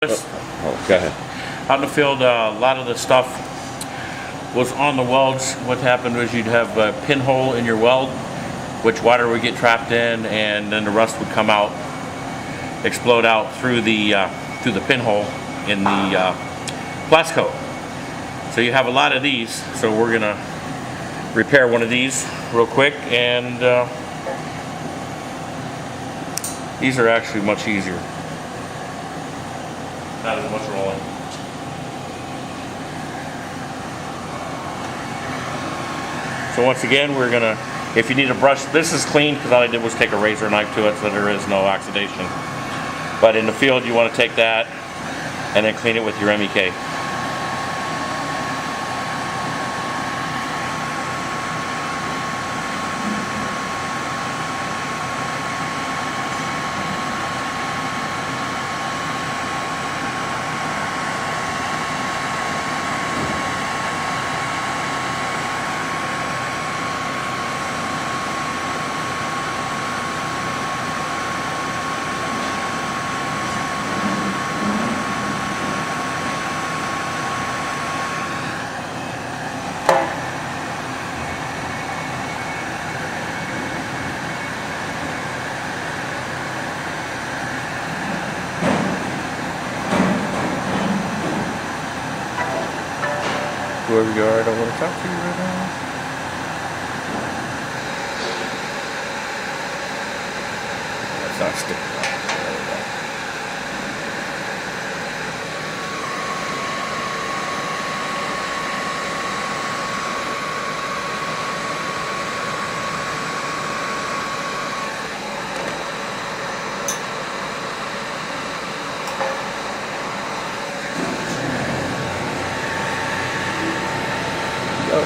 Oh, go ahead. Out in the field, a lot of the stuff was on the welds. What happened was you'd have a pinhole in your weld, which water would get trapped in, and then the rust would come out, explode out through the pinhole in the Plasco. So you have a lot of these. So we're gonna repair one of these real quick, and these are actually much easier. Not as much rolling. So once again, we're gonna, if you need a brush, this is clean because all I did was take a razor knife to it, so there is no oxidation. But in the field, you want to take that and then clean it with your MEK. Whoever you are, I don't want to talk to you right now. That's not sticking out. There we go. Go.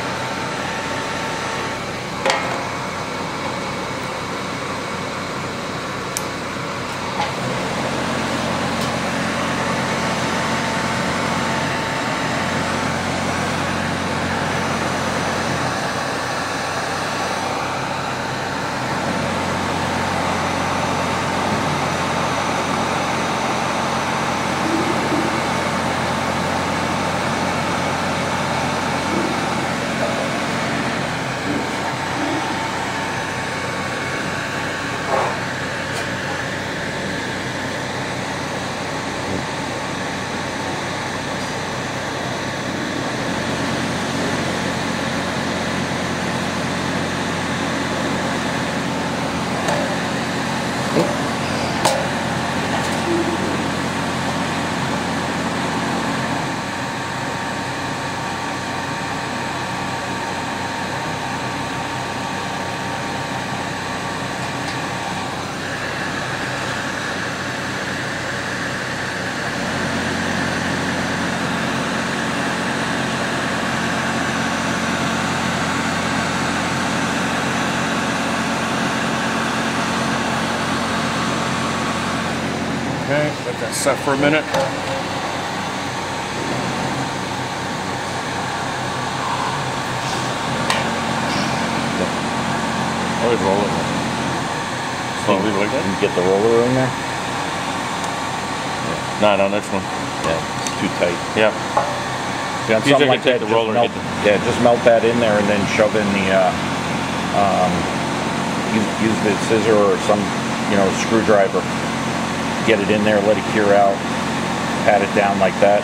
Okay, let that set for a minute. Always roll it. Slowly like that. You get the roller in there? Not on this one. Yeah, it's too tight. Yeah. See, on Usually something I like take that, the roller and yeah, just melt that in there and then shove in the, use the scissor or some, screwdriver. Get it in there, let it cure out, pat it down like that.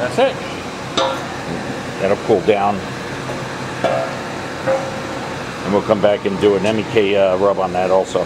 That's it. That'll cool down. And we'll come back and do an MEK rub on that also.